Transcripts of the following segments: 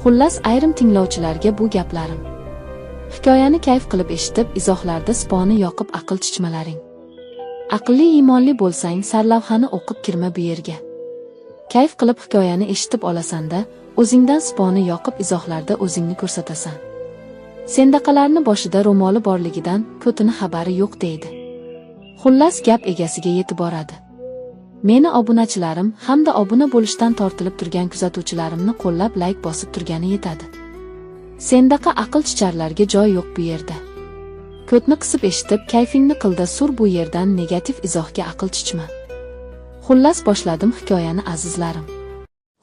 Xullas, ayrim tinglovchilarga bu gaplarim. Hikoyani kayf qilib eshitib, izohlarda sponi yoqib aql chichmalaring. Aqlli iymonli bo'lsang, sarlavhani o'qib kirma bu yerga. Kayf qilib hikoyani eshitib olasanda, o'zingdan sponi yoqib izohlarda o'zingni ko'rsatasan. Sendaqalarni boshida ro'moli borligidan ko'tini xabari yo'q deydi. Xullas, gap egasiga yetib boradi. Meni obunachilarim hamda obuna bo'lishdan tortilib turgan kuzatuvchilarimni qo'llab like bosib turgani yetadi. Sendaqa aql chicharlarga joy yo'q bu yerda. Ko'tni qisib eshitib, kayfingni qilda sur bu yerdan negativ izohga aql chichma. Xullas, boshladim hikoyani azizlarim.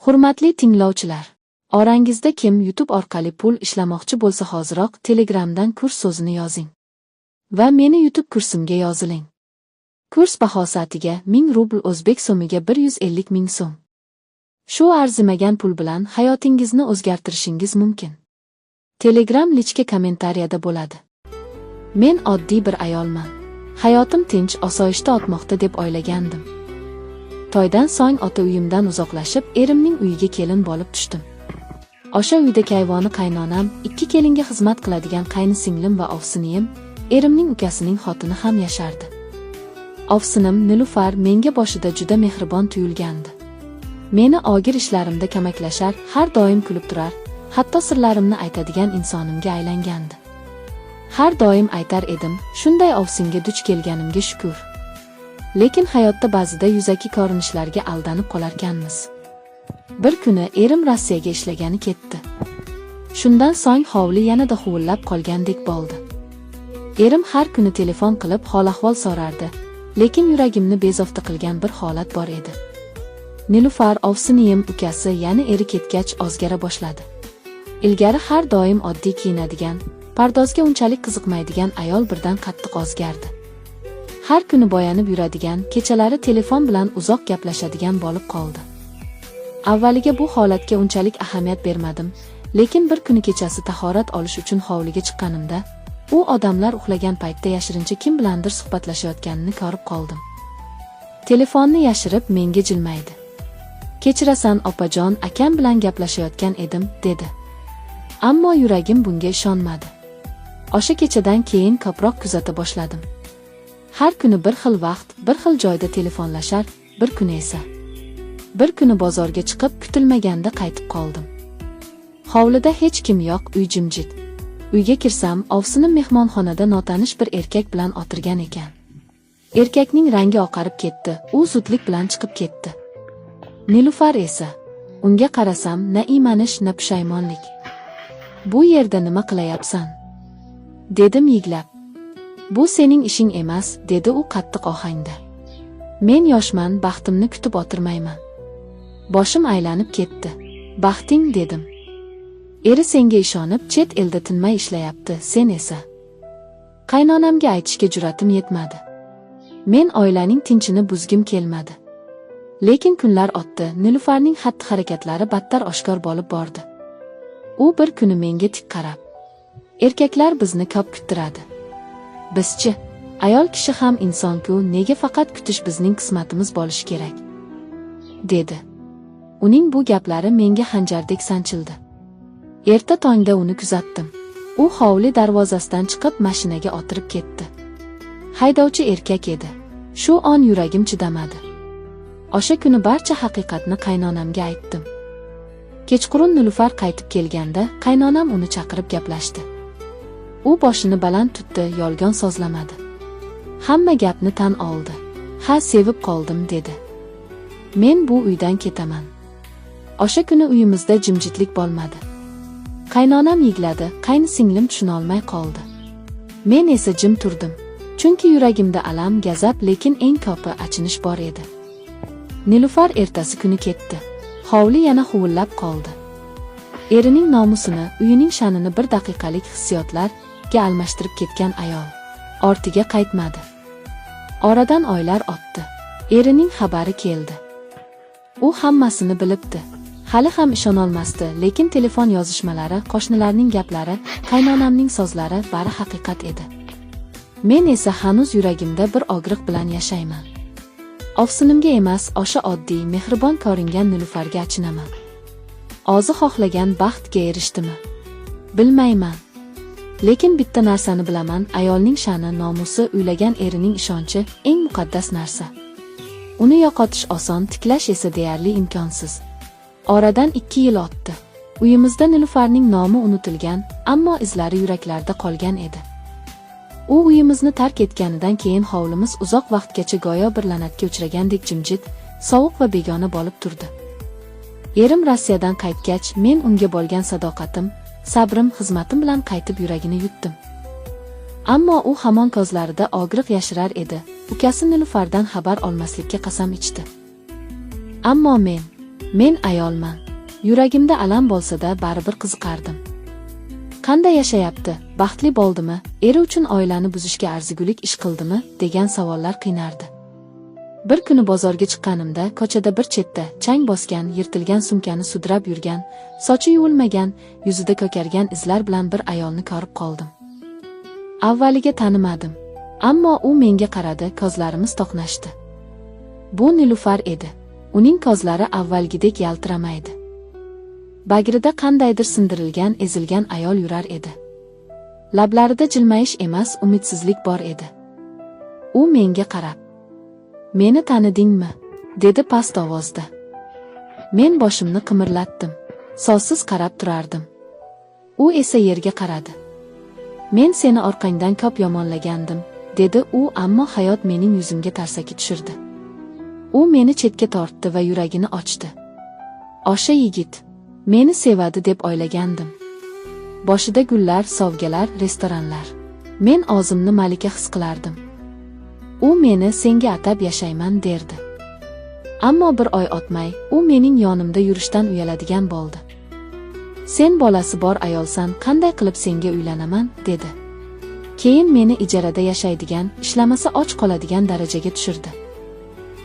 Hurmatli tinglovchilar, orangizda kim YouTube orqali pul ishlamoqchi bo'lsa hoziroq Telegramdan kurs so'zini yozing va meni YouTube kursimga yoziling. Kurs bahosi atiga 1000 rubl, o'zbek so'miga 150 ming so'm. Shu arzimagan pul bilan hayotingizni o'zgartirishingiz mumkin. Telegram lichka kommentariyada bo'ladi. Men oddiy bir ayolman. Hayotim tinch, osoyishta o'tmoqda deb o'ylagandim. To'ydan so'ng ota uyimdan uzoqlashib, erimning uyiga kelin bo'lib tushdim. O'sha uyda kayvoni qaynonam, 2 kelinga xizmat qiladigan qaynisinglim va ovsiniyim, erimning ukasining xotini ham yashardi. Ovsinim Nilufar menga boshida juda mehribon tuyulgandi. Meni og'ir ishlarimda ko'maklashar, har doim kulib turar, hatto sirlarimni aytadigan insonimga aylangandi. Har doim aytar edim, shunday ovsinga duch kelganimga shukr. Lekin hayotda ba'zida yuzaki ko'rinishlarga aldanib qolarkanmiz. Bir kuni erim Rossiyaga ishlagani ketdi. Shundan so'ng hovli yanada huvillab qolgandek bo'ldi. Erim har kuni telefon qilib hol-ahvol so'rardi, lekin yuragimni bezovta qilgan bir holat bor edi. Nilufar ovsiniyim ukasi, ya'ni eri ketgach o'zgara boshladi. Ilgari har doim oddiy kiyinadigan, pardozga unchalik qiziqmaydigan ayol birdan qattiq o'zgardi. Har kuni boyanib yuradigan, kechalari telefon bilan uzoq gaplashadigan bo'lib qoldi. Avvaliga bu holatga unchalik ahamiyat bermadim, lekin bir kuni kechasi tahorat olish uchun hovliga chiqqanimda, u odamlar uxlagan paytda yashirincha kim bilandir suhbatlashayotganini ko'rib qoldim. Telefonni yashirib menga jilmaydi. "Kechirasan opajon, akam bilan gaplashayotgan edim", dedi. Ammo yuragim bunga ishonmadi. O'sha kechadan keyin ko'proq kuzata boshladim. Har kuni bir xil vaqt, bir xil joyda telefonlashar, bir kuni bozorga chiqib kutilmaganda qaytib qoldim. Hovlida hech kim yo'q, uy jimjit. Uyga kirsam, ovsinim mehmonxonada notanish bir erkak bilan o'tirgan ekan. Erkakning rangi oqarib ketdi, u zudlik bilan chiqib ketdi. Nilufar esa, unga qarasam, na iymanish, na pushaymonlik. "Bu yerda nima qilayapsan?" dedim yiglab. "Bu sening ishing emas", dedi u qattiq ohangda. "Men yoshman, baxtimni kutib o'tirmayman." Boshim aylanib ketdi. "Baxting", dedim. "Eri senga ishonib chet elda tinmay ishlayapti, sen esa." Qaynonamga aytishga jur'atim yetmadi. Men oilaning tinchini buzgim kelmadi. Lekin kunlar o'tdi, Nilufarning xatti-harakatlari battar oshkor bo'lib bordi. U bir kuni menga tik qarab, "Erkaklar bizni ko'p kuttiradi. Bizchi, ayol kishi ham inson-ku, nega faqat kutish bizning qismatimiz bo'lishi kerak?" dedi. Uning bu gaplari menga xanjardek sanchildi. Erta tongda uni kuzatdim. U hovli darvozasidan chiqib mashinaga o'tirib ketdi. Haydovchi erkak edi. Shu on yuragim chidamadi. O'sha kuni barcha haqiqatni qaynonamga aytdim. Kechqurun Nilufar qaytib kelganda, qaynonam uni chaqirib gaplashdi. U boshini baland tutdi, yolg'on so'zlamadi. Hamma gapni tan oldi. "Ha, sevib qoldim", dedi. "Men bu uydan ketaman." O'sha kuni uyimizda jimjitlik bo'lmadi. Qaynonam yigladi, qaynisinglim tushuna olmay qoldi. Men esa jim turdim. Chunki yuragimda alam, gazab, lekin eng ko'pi achinish bor edi. Nilufar ertasi kuni ketdi. Hovli yana huvillab qoldi. Erining nomusini, uyining sha'nini bir daqiqalik hissiyotlarga almashtirib ketgan ayol ortiga qaytmadi. Oradan oylar o'tdi. Erining xabari keldi. U hammasini bilibdi. Hali ham ishonolmasdi, lekin telefon yozishmalari, qo'shnilarning gaplari, qaynonamning so'zlari bari haqiqat edi. Men esa hanuz yuragimda bir og'riq bilan yashayman. Ovsinimga emas, o'sha oddiy, mehribon ko'ringan Nilufarga achinaman. O'zi xohlagan baxtga erishdimi? Bilmayman. Lekin bitta narsani bilaman, ayolning sha'ni, nomusi, uylagan erining ishonchi eng muqaddas narsa. Uni yo'qotish oson, tiklash esa deyarli imkonsiz. Oradan 2 yil o'tdi. Uyimizda Nilufarning nomi unutilgan, ammo izlari yuraklarda qolgan edi. U uyimizni tark etganidan keyin hovlimiz uzoq vaqtgacha go'yo bir la'natga uchragandek jimjit, sovuq va begona bo'lib turdi. Erim Rossiyadan qaytgach, men unga bo'lgan sadoqatim, sabrim, xizmatim bilan qaytib yuragini yutdim. Ammo u hamon ko'zlarida og'riq yashirar edi. Ukasi Nilufardan xabar olmaslikka qasam ichdi. Ammo men ayolman. Yuragimda alam bo'lsa-da, baribir qiziqardim. Qanday yashayapti? Baxtli bo'ldimi? Eri uchun oilani buzishga arzigulik ish qildimi? degan savollar qiynardi. Bir kuni bozorga chiqqanimda, ko'chada bir chetda chang bosgan, yirtilgan sumkani sudrab yurgan, sochi yuvilmagan, yuzida ko'kargan izlar bilan bir ayolni ko'rib qoldim. Avvaliga tanimadim, ammo u menga qaradi, ko'zlarimiz to'qnashdi. Bu Nilufar edi. Uning ko'zlari avvalgidek yaltiramaydi. Bagrida qandaydir sindirilgan, ezilgan ayol yurar edi. Lablarida jilmayish emas, umidsizlik bor edi. U menga qarab, "Meni tanidingmi?" dedi past ovozda. Men boshimni qimirlatdim. Sozsiz qarab turardim. U esa yerga qaradi. "Men seni orqangdan ko'p yomonlagandim", dedi u, ammo hayot mening yuzimga tarsaki tushirdi. U meni chetga tortdi va yuragini ochdi. O'sha yigit meni sevadi deb o'ylagandim. Boshida gullar, sovg'alar, restoranlar. Men o'zimni malika his qilardim. U meni senga atab yashayman derdi. Ammo bir oy o'tmay, u mening yonimda yurishdan uyaladigan bo'ldi. "Sen bolasi bor ayolsan, qanday qilib senga uylanaman?" dedi. Keyin meni ijarada yashaydigan, ishlamasa och qoladigan darajaga tushirdi.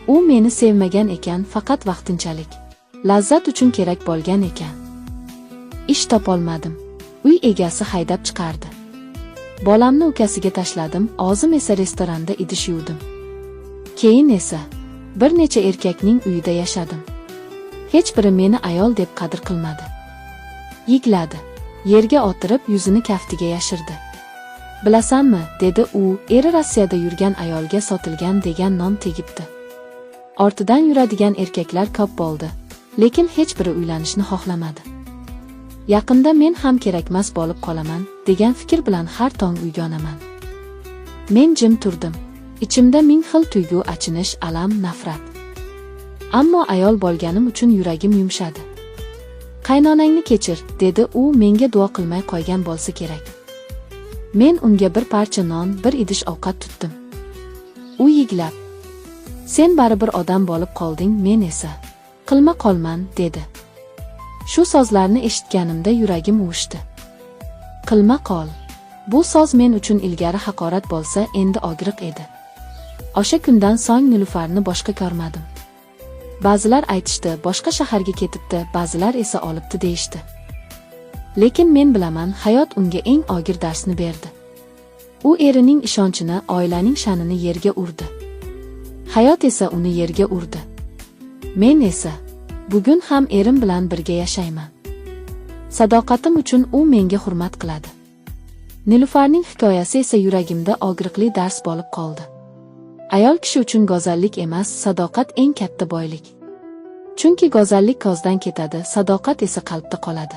U meni sevmagan ekan, faqat vaqtinchalik. Lazzat uchun kerak bo'lgan ekan. Ish topolmadim. Uy egasi haydab chiqardi. Bolamni ukasiga tashladim, o'zim esa restoranda idish yuvdim. Keyin esa bir necha erkakning uyida yashadim. Hech biri meni ayol deb qadr qilmadi. Yigladi. Yerga o'tirib, yuzini kaftiga yashirdi. "Bilasanmi?" dedi u, "Eri Rossiyada yurgan ayolga sotilgan degan nom tegibdi." Ortidan yuradigan erkaklar ko'p bo'ldi, lekin hech biri uylanishni xohlamadi. Yaqinda men ham kerakmas bo'lib qolaman degan fikr bilan har tong uygonaman. Men jim turdim. Ichimda ming xil tuyg'u, achinish, alam, nafrat. Ammo ayol bo'lganim uchun yuragim yumshadi. "Qaynonangni kechir", dedi u menga duo qilmay qo'ygan bo'lsa kerak. Men unga bir parcha non, bir idish ovqat tutdim. U yiglab, "Sen baribir odam bo'lib qolding, men esa qilma qolman", dedi. Shu so'zlarni eshitganimda yuragim uvushdi. Qilma qol. Bu so'z men uchun ilgari haqorat bo'lsa, endi og'riq edi. O'sha kundan so'ng Nilufarni boshqa ko'rmadim. Ba'zilar aytishdi, boshqa shaharga ketibdi, ba'zilar esa olibdi deyishdi. Lekin men bilaman, hayot unga eng og'ir darsni berdi. U erining ishonchini, oilaning sha'nini yerga urdi. Hayot esa uni yerga urdi. Men esa bugun ham erim bilan birga yashayman. Sadoqatim uchun u menga hurmat qiladi. Nilufarning hikoyasi esa yuragimda og'riqli dars bo'lib qoldi. Ayol kishi uchun go'zallik emas, sadoqat eng katta boylik. Chunki go'zallik ko'zdan ketadi, sadoqat esa qalbda qoladi.